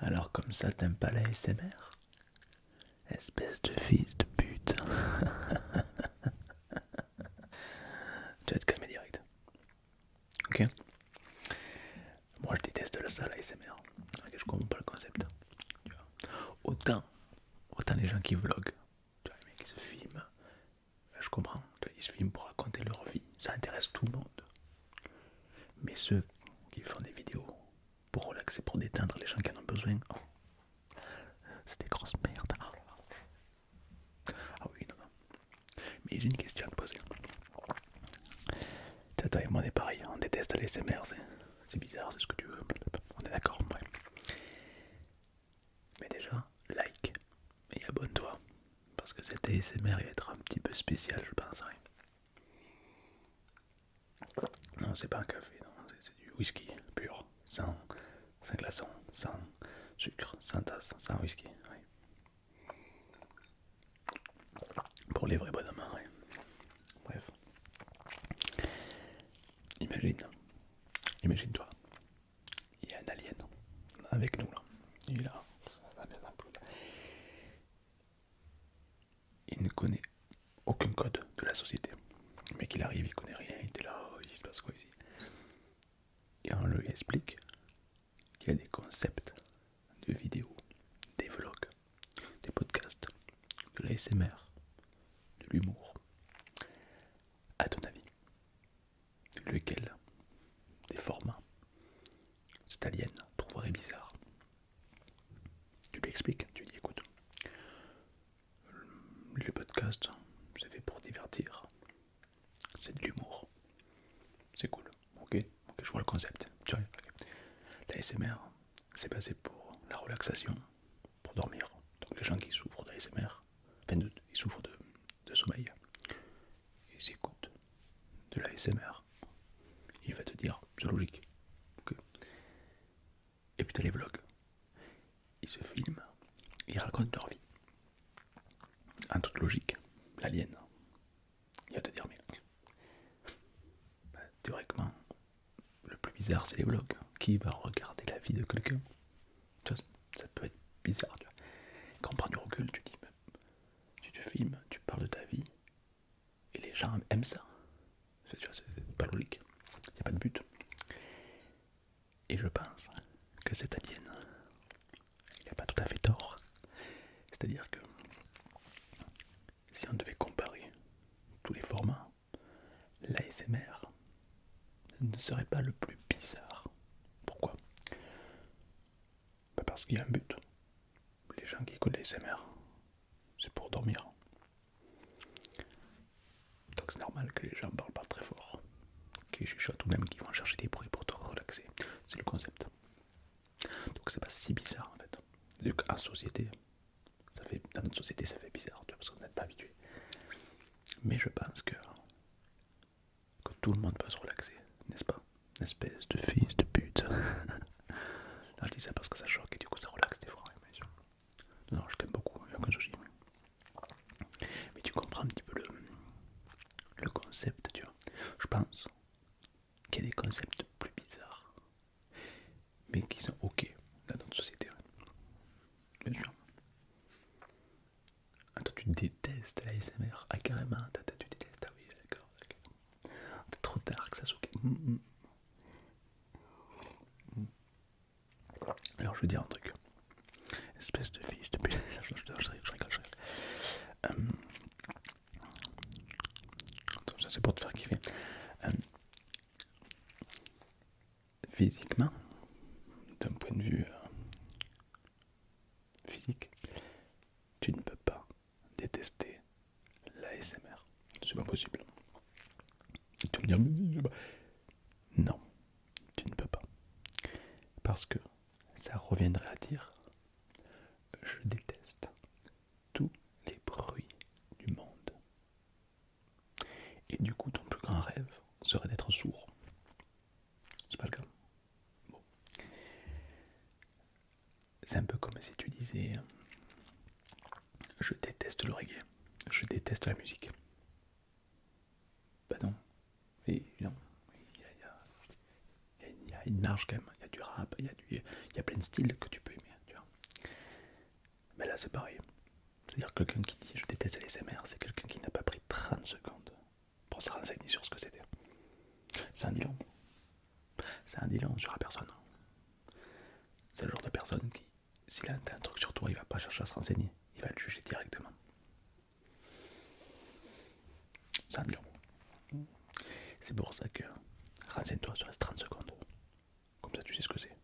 Alors comme ça, t'aimes pas la SMR? Espèce de fils de pute. Tu vas être calmé direct. Ok. Moi je déteste ça, la SMR. Ok, je comprends pas le concept. Tu vois. Autant, autant les gens qui vloguent. Tu vois, les mecs qui se filment. Je comprends. Tu vois, ils se filment pour raconter leur vie. Ça intéresse tout le monde. Mais ceux qui font des vidéos pour relaxer, pour détendre les gens qui en ont besoin, oh, c'est des grosses merdes. Ah oui, non, non. Mais j'ai une question à te poser. Toi et moi on est pareil, on déteste les SMR, c'est bizarre, c'est ce que tu veux. On est d'accord, ouais. Mais déjà, like et abonne-toi. Parce que cet ASMR va être un petit peu spécial, je pense. Non, c'est pas un café, non, c'est du whisky pur, sans glaçons, sans sucre, sans tasse, sans whisky. Ouais. Pour les vrais bonhommes, ouais. Bref. Imagine-toi, il y a un alien avec nous là. Il est là. Il ne connaît aucun code de la société. Le mec il arrive, il connaît rien, il était là, oh, il se passe quoi ici? Et on lui explique qu'il y a des concepts de vidéos, des vlogs, des podcasts, de l'ASMR, de l'humour. À ton avis, lequel des formats cet alien trouverait bizarre? Tu lui expliques, tu lui dis écoute, le podcast c'est fait pour divertir, c'est de l'humour, c'est cool, ok, je vois le concept, tu vois. L'ASMR c'est basé pour la relaxation, pour dormir. Donc les gens qui souffrent d'ASMR, enfin ils souffrent de sommeil, ils écoutent de l'ASMR. Il va te dire, c'est logique. Okay. Et puis t'as les vlogs. Ils se filment, ils racontent leur vie. En toute logique, l'alien, il va te dire, mais théoriquement, le plus bizarre c'est les vlogs. Qui va regarder la vie de quelqu'un? Tu vois, ça peut être bizarre. Tu vois. Quand on prend du recul, tu dis, tu te filmes, tu parles de ta vie, et les gens aiment ça. Tu vois, c'est pas logique. Il n'y a pas de but. Et je pense que cet alien, il n'a pas tout à fait tort. C'est-à-dire que si on devait comparer tous les formats, l'ASMR ne serait pas le plus bizarre. Pourquoi? Parce qu'il y a un but. Les gens qui écoutent l'ASMR, c'est pour dormir. Donc c'est normal que les gens parlent pas très fort, qu'ils chuchotent ou même qu'ils vont chercher des bruits pour te relaxer. C'est le concept. Donc c'est pas si bizarre en fait. Vu qu'en société, dans notre société ça fait bizarre, tu vois, parce qu'on n'est pas habitué. Mais je pense que tout le monde peut se relaxer, n'est-ce pas? Une espèce de fils de pute. Non, je dis ça parce que ça choque et du coup ça relaxe des fois. Bien sûr. Non, je t'aime beaucoup, il n'y a aucun souci. Mais tu comprends un petit peu le concept, tu vois. Je pense qu'il y a des concepts plus bizarres, mais qui sont ok dans notre société. Bien sûr. Ah, toi, tu détestes la SMR. Ah, carrément, tu détestes. Ah oui, d'accord. C'est trop tard que ça soit. Alors, je veux dire un truc. Espèce de fils de pute. Je rigole. Ça, c'est pour te faire kiffer. Euh, Physiquement, d'un point de vue physique, tu ne peux pas détester l'ASMR. C'est pas possible. Tu me dis, non, tu ne peux pas. Parce que ça reviendrait à dire, je déteste tous les bruits du monde. Et du coup, ton plus grand rêve serait d'être sourd. C'est pas le cas. Bon. C'est un peu comme si tu disais, je déteste le reggae, je déteste la musique. Bah non. Et non. Il y a une marge quand même. Il y a du rap, il y a plein de styles que tu peux aimer. Tu vois. c'est pareil. C'est-à-dire que quelqu'un qui dit je déteste l'ASMR, c'est quelqu'un qui n'a pas pris 30 secondes pour se renseigner sur ce que c'était. C'est un dit long. C'est un dit long sur la personne. C'est le genre de personne qui, s'il a un truc sur toi, il va pas chercher à se renseigner. Il va le juger directement. C'est un dit long. C'est pour ça que renseigne-toi sur les 30 secondes. Comme ça tu sais ce que c'est.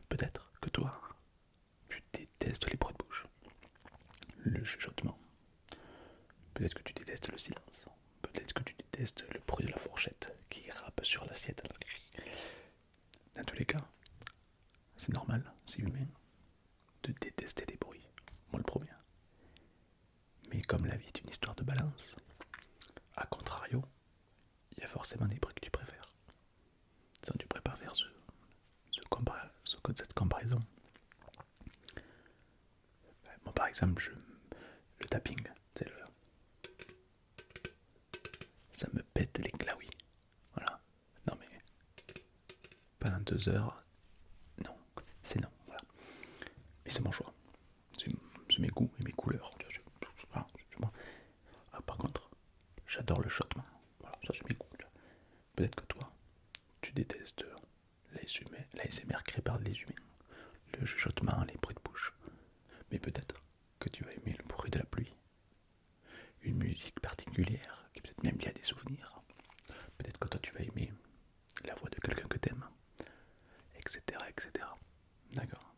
Peut-être que toi, tu détestes les bruits de bouche, le chuchotement. Peut-être que tu détestes le silence. Peut-être que tu détestes le bruit de la fourchette qui râpe sur l'assiette. Dans tous les cas, c'est normal, c'est humain de détester des bruits. Moi le premier. Mais comme la vie est une histoire de balance, à contrario, il y a forcément des bruits que tu préfères. Donc tu préfères faire cette comparaison. Moi par exemple, le tapping, ça me pète les glaouis. Voilà. Non mais, pendant 2 heures, non, c'est non. Voilà. Mais c'est mon choix. C'est mes goûts et mes couleurs. Voilà, par contre, j'adore le chuchotement. Voilà, ça c'est mes goûts. Peut-être que toi, tu détestes l'ASMR créé par les humains, le chuchotement, les bruits de bouche. Mais peut-être que tu vas aimer le bruit de la pluie, une musique particulière qui peut-être même liée à des souvenirs. Peut-être que toi tu vas aimer la voix de quelqu'un que t'aimes, etc., etc. D'accord.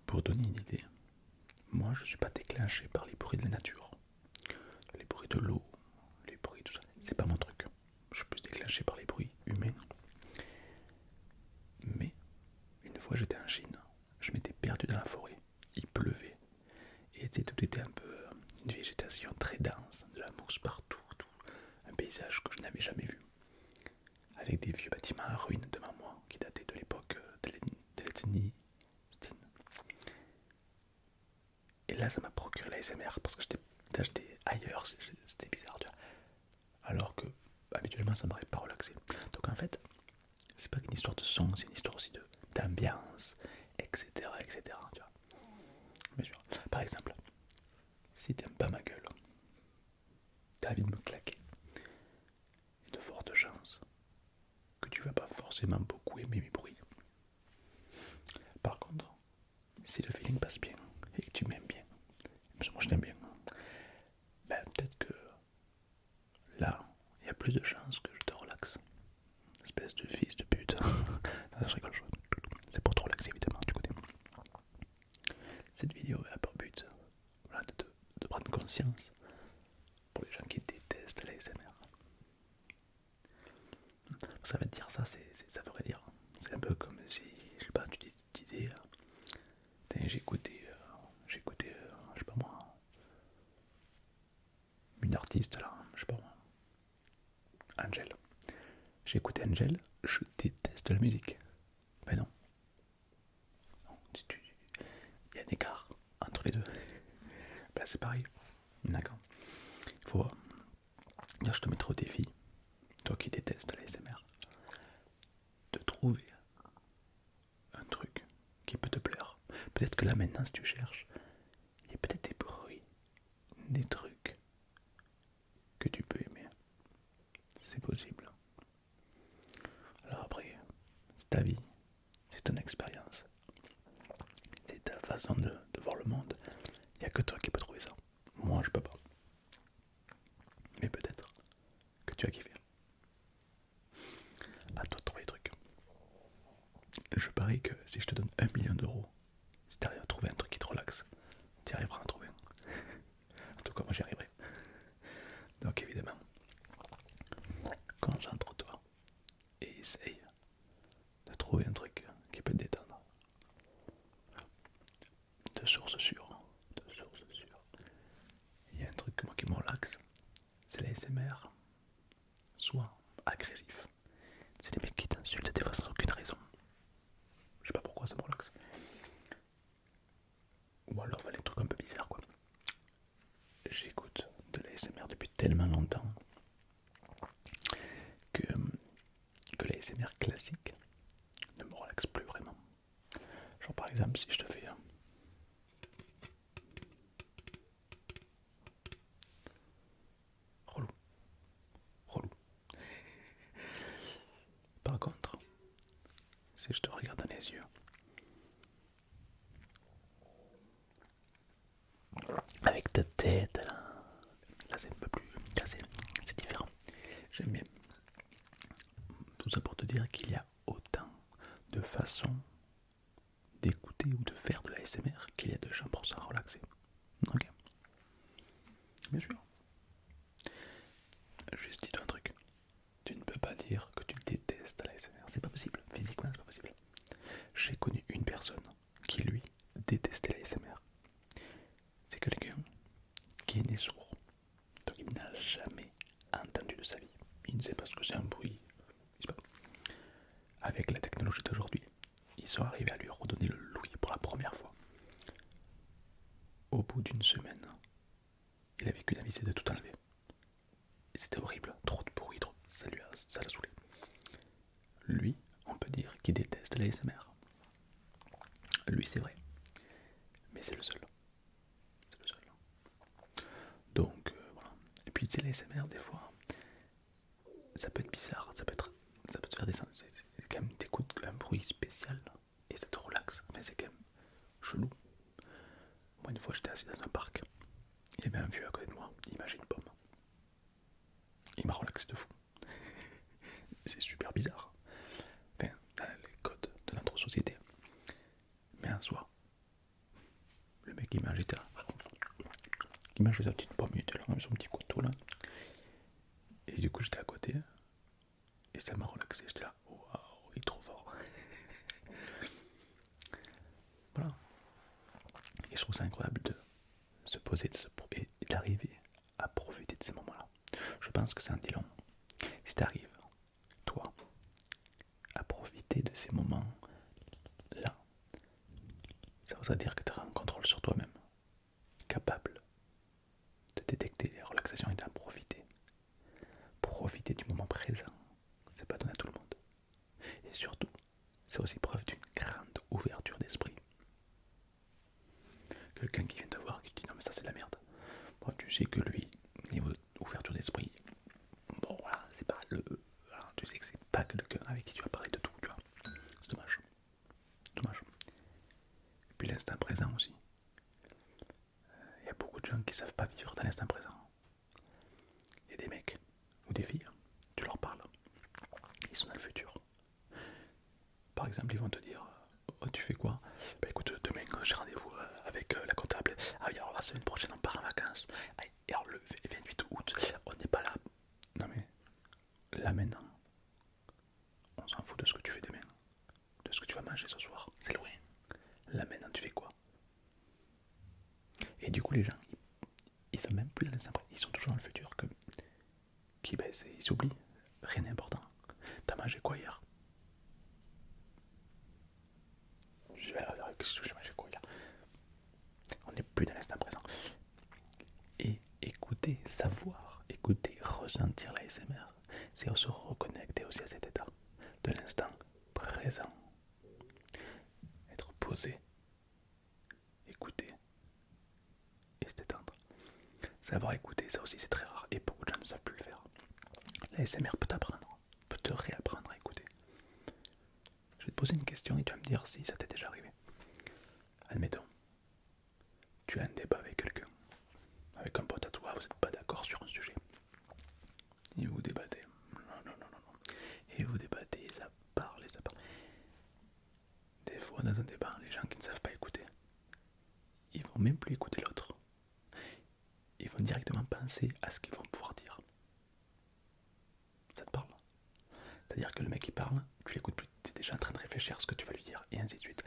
Pour donner une idée, moi je suis pas déclenché par les bruits de la nature, les bruits de l'eau, les bruits tout ça. C'est pas mon truc. Je suis plus déclenché par les bruits humains. Mais une fois j'étais en Chine, je m'étais perdu dans la forêt. Il pleuvait et tout était un peu une végétation très dense, de la mousse partout, un paysage que je n'avais jamais vu, avec des vieux bâtiments en ruine devant moi qui dataient de l'époque de l'ethnie Stin. Et là ça m'a procuré la SMR parce que j'étais ailleurs, c'était bizarre, tu vois. Alors que habituellement ça m'aurait pas relaxé. Donc en fait, c'est pas qu'une histoire de son, c'est une histoire aussi d'ambiance, etc., etc. Tu vois. Bien sûr. Par exemple, si t'aimes pas ma gueule, t'as envie de me claquer, il y a de fortes chances que tu vas pas forcément beaucoup aimer mes bruits. Par contre, si le feeling passe bien et que tu m'aimes bien, parce que moi je t'aime bien, ben peut-être que là, il y a plus de chances que je te relaxe. Espèce de fils de pute. Non, je rigole, c'est pour te relaxer évidemment, du côté. Cette vidéo a pour but, voilà, de prendre conscience pour les gens qui détestent la SMR. Ça va te dire ça, ça veut dire. C'est un peu comme si, je sais pas, tu disais, j'ai écouté, je sais pas moi, une artiste là, je sais pas moi, Angel. J'ai écouté Angel, je déteste la musique. Ben non. Il y a un écart entre les deux. Ben c'est pareil. D'accord. Il faut. Là, je te mettrai au défi, toi qui détestes la SMR, de trouver un truc qui peut te plaire. Peut-être que là maintenant, si tu cherches, il y a peut-être des bruits, des trucs que tu peux aimer. C'est possible. Alors après, c'est ta vie, c'est ton expérience, c'est ta façon de voir le monde. Il n'y a que toi qui peux trouver ça. Moi, je peux pas. Mais peut-être que tu as kiffé. À toi de trouver les trucs. Je parie que si je te donne 1 million d'euros, si tu arrives à trouver un truc qui te relaxe, tu arriveras à en trouver un. En tout cas, moi j'y arriverai. Donc évidemment, concentre-toi et essaye de trouver un truc qui peut te détendre. De source sûre. Il y a un truc moi qui me relaxe, c'est la SMR. Soit agressif. C'est des mecs qui t'insultent des fois sans aucune raison. Je sais pas pourquoi ça me relaxe. Ou alors les trucs un peu bizarres quoi. J'écoute de la SMR depuis tellement longtemps que la SMR classique ne me relaxe plus vraiment. Genre par exemple, si je te fais relou, relou. Par contre, si je te regarde dans les yeux, avec ta tête là c'est un peu plus cassé, c'est différent. J'aime bien. Tout ça pour te dire qu'il y a autant de façons d'écouter ou de faire de la SMR qu'il y a de gens pour s'en relaxer. Ok. Bien sûr. Juste dis-toi un truc. Tu ne peux pas dire que tu détestes la SMR. C'est pas possible. Physiquement, c'est pas possible. J'ai connu une personne qui, lui, détestait la SMR. C'est quelqu'un qui est né sourd. Donc il n'a jamais entendu de sa vie. Il ne sait pas ce que c'est un bruit. Avec la technologie d'aujourd'hui, ils sont arrivés à lui redonner le louis pour la première fois. Au bout d'une semaine, il a vécu la visée de tout enlever. Et c'était horrible, trop de bruit, ça l'a saoulé. Lui, on peut dire qu'il déteste la SMR. Lui, c'est vrai. Mais c'est le seul. C'est le seul. Donc, voilà. Et puis, tu sais, la SMR, des fois, ça peut être bizarre. Ça peut te faire descendre. Quand même, t'écoutes un bruit spécial et ça te relaxe. Mais c'est quand même chelou. Moi, une fois, j'étais assis dans un parc. Il y avait un vieux à côté de moi. Il mangeait une pomme. Il m'a relaxé de fou. C'est super bizarre. Enfin, les codes de notre société. Mais un soir, le mec il mangeait là. Il mangeait sa petite pomme, il était là avec son petit couteau là. Et du coup j'étais à côté. Et ça m'a relaxé. J'étais là, waouh, il est trop fort. Voilà. Et je trouve ça incroyable de se poser et d'arriver à profiter de ces moments-là. Je pense que c'est un dit long. Si t'arrives, toi, à profiter de ces moments-là, ça voudrait dire que tu as un contrôle sur toi-même, capable de détecter les relaxations et d'en profiter. Profiter du moment présent, c'est pas donné à tout le monde. Et surtout, c'est aussi preuve d'une grande ouverture d'esprit. Quelqu'un qui vient te voir, qui te dit non mais ça c'est de la merde. Bon, tu sais que lui, niveau ouverture d'esprit, bon voilà, c'est pas le... Voilà, tu sais que c'est pas quelqu'un avec qui tu vas parler de tout, tu vois. C'est dommage. Dommage. Et puis l'instant présent aussi. Il y a beaucoup de gens qui savent pas vivre dans l'instant présent. Il y a des mecs ou des filles, tu leur parles, ils sont dans le futur. Par exemple, ils vont te dire oh, tu fais quoi? Bah écoute, demain j'ai rendez-vous avec la comptable. Ah oui, alors la semaine prochaine on part en vacances. Ah, et alors le 28 août, on n'est pas là. Non mais là maintenant, on s'en fout de ce que tu fais demain, de ce que tu vas manger ce soir. C'est loin. Là maintenant, tu fais quoi? Et du coup, les gens, ils sont même plus dans l'instant présent. Ils sont toujours dans le futur. Ils s'oublient. Rien n'est important. T'as mangé quoi hier? Qu'est-ce que j'ai mangé quoi hier? On n'est plus dans l'instant présent. Et écouter, savoir, écouter, ressentir la SMR, c'est se reconnecter aussi à cet état de l'instant présent. Être posé, écouter et se détendre. Savoir écouter, ça aussi c'est très rare et beaucoup de gens ne savent plus le faire. La SMR peut t'apprendre, peut te réapprendre à écouter. Je vais te poser une question et tu vas me dire si ça t'est déjà arrivé. Admettons, tu as un débat avec quelqu'un, avec un pote à toi, vous n'êtes pas d'accord sur un sujet. Et vous débattez. Non. Et vous débattez, ça parle. Des fois, dans un débat, les gens qui ne savent pas écouter, ils vont même plus écouter l'autre. Ils vont directement penser à ce qu'ils vont pouvoir dire. Ça te parle? C'est-à-dire que le mec il parle, tu l'écoutes plus, tu es déjà en train de réfléchir à ce que tu vas lui dire, et ainsi de suite.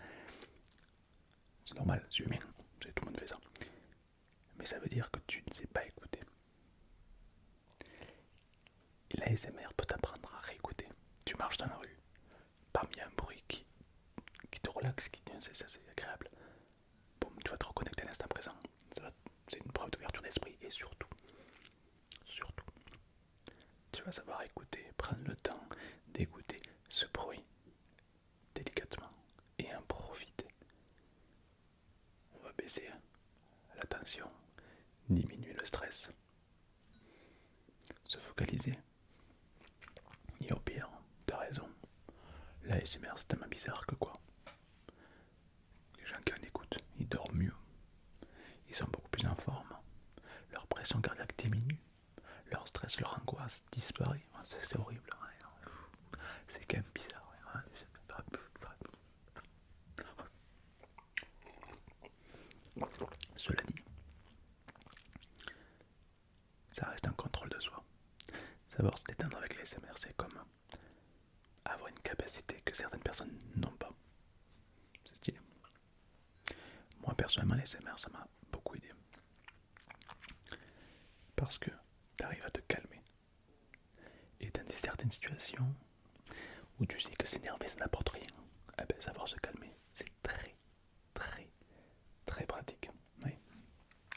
C'est normal, c'est humain, tout le monde fait ça. Mais ça veut dire que tu ne sais pas écouter. Et la SMR peut t'apprendre à réécouter. Tu marches dans la rue, parmi un bruit qui te relaxe, c'est agréable. Boum, tu vas te reconnecter à l'instant présent. C'est une preuve d'ouverture d'esprit. Et surtout, tu vas savoir écouter, prendre le temps d'écouter ce bruit délicatement et en profiter La SMR c'est tellement bizarre que quoi. Les gens qui en écoutent, ils dorment mieux. Ils sont beaucoup plus en forme. Leur pression cardiaque diminue. Leur stress, leur angoisse disparaît. C'est horrible. C'est quand même bizarre. Cela dit, ça reste un contrôle de soi. Savoir se détendre avec les SMR, c'est comme avoir une capacité que certaines personnes n'ont pas. C'est stylé. Moi personnellement, les SMR, ça m'a beaucoup aidé. Parce que tu arrives à te calmer. Et dans certaines situations où tu sais que s'énerver ça n'apporte rien, eh ben, savoir se calmer, c'est très, très, très pratique. Oui,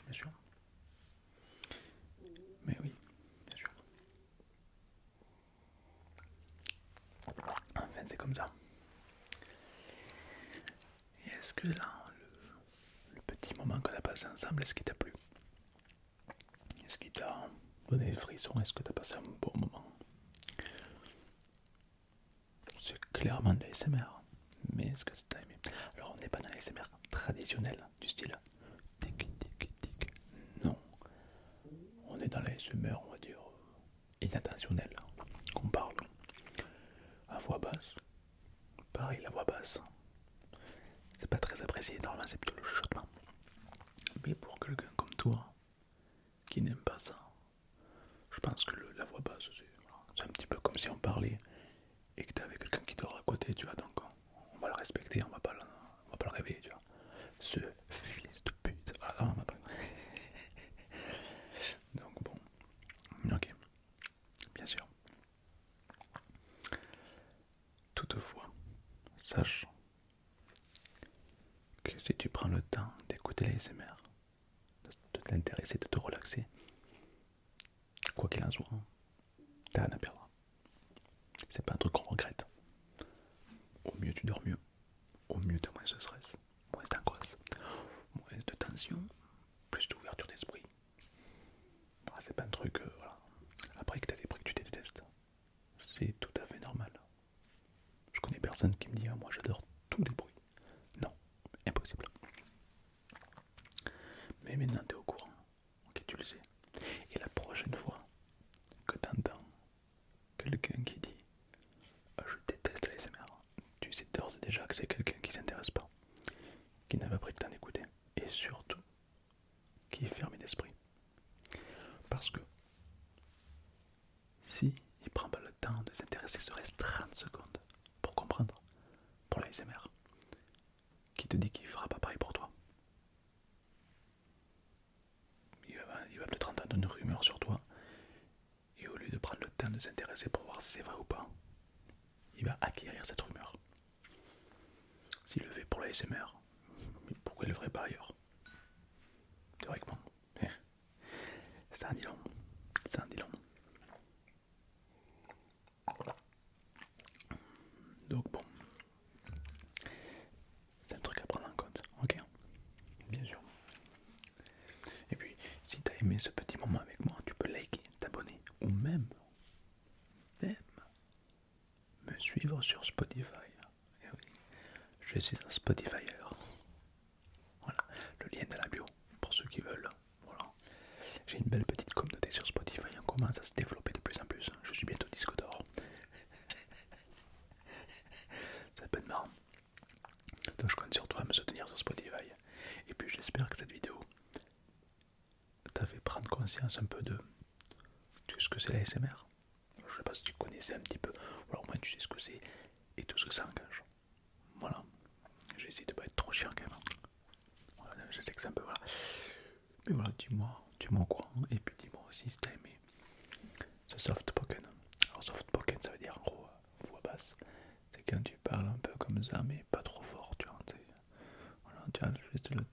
bien sûr. Mais oui, bien sûr. Enfin, c'est comme ça. Et est-ce que là, le petit moment qu'on a passé ensemble, est-ce qu'il t'a plu? Est-ce qu'il t'a donné des frissons? Est-ce que t'as passé un bon moment? C'est clairement de l'ASMR. Mais est-ce que t'as aimé? Alors, on n'est pas dans l'ASMR traditionnel, du style tic tic tic. Non. On est dans l'ASMR, on va dire, inintentionnel. On parle à voix basse. Pareil, la voix basse. C'est pas très apprécié, normalement c'est plutôt le chuchotement. Mais pour quelqu'un comme toi, qui n'aime pas ça, je pense que la voix basse, c'est un petit peu comme si on parlait et que t'avais quelqu'un qui dort à côté, tu vois, donc on va le respecter, on va pas le réveiller, tu vois. Ce fils de pute. Ah non, on va pas. Donc bon, ok, bien sûr. Toutefois, sache que si tu prends le temps d'écouter les ASMR, de t'intéresser, de te relaxer, quoi qu'il en soit, t'as rien à perdre. C'est pas un truc qu'on regrette. Au mieux tu dors mieux, au mieux t'as moins de stress, moins d'angoisse, moins de tension, plus d'ouverture d'esprit. C'est pas un truc, voilà. Après que t'as des bruits que tu détestes, c'est tout à fait normal. Je connais personne qui me dit, ah, moi j'adore tous les bruits. Non, impossible. Mais maintenant t'es au courant, ok, tu le sais. Et la prochaine fois que t'entends quelqu'un qui dit, ah, je déteste les SMR, tu sais d'ores et déjà que c'est quelqu'un qui s'intéresse pas, qui n'a pas pris le temps d'écouter, et surtout qui est fermé d'esprit. Parce que si il prend pas le temps de s'intéresser, serait-ce 30 secondes pour comprendre, pour la SMR, qui te dit qu'il fera pas pareil pour toi, il va peut-être entendre une rumeur sur toi, et au lieu de prendre le temps de s'intéresser pour voir si c'est vrai ou pas, il va acquérir cette rumeur. S'il le fait pour la SMR, mais pourquoi il le ferait pas ailleurs? Théoriquement. Ça en dit long. Ça en dit long. Donc bon, c'est un truc à prendre en compte, ok? Bien sûr. Et puis, si t'as aimé ce petit moment avec moi, tu peux liker, t'abonner, ou même me suivre sur Spotify. Et oui, je suis un Spotifyer. Voilà, le lien est dans la bio, pour ceux qui veulent. Voilà. J'ai une belle petite communauté sur Spotify, on commence à se développer de plus en plus. Je suis bientôt disque d'or. Ça peut être marrant. Donc je compte sur toi à me soutenir sur Spotify. Et puis j'espère que cette vidéo t'a fait prendre conscience un peu de ce que c'est la SMR. Je sais pas si tu connaissais un petit peu, ou alors au moins tu sais ce que c'est et tout ce que ça engage. Voilà. J'ai essayé de pas être trop chiant quand même. Voilà, je sais que c'est un peu voilà. Mais voilà, dis-moi au courant. Et puis dis-moi aussi si t'as aimé ce soft spoken. Alors soft spoken ça veut dire en gros voix basse. C'est quand tu parles un peu comme ça mais pas trop fort, tu vois. Voilà, tu as juste le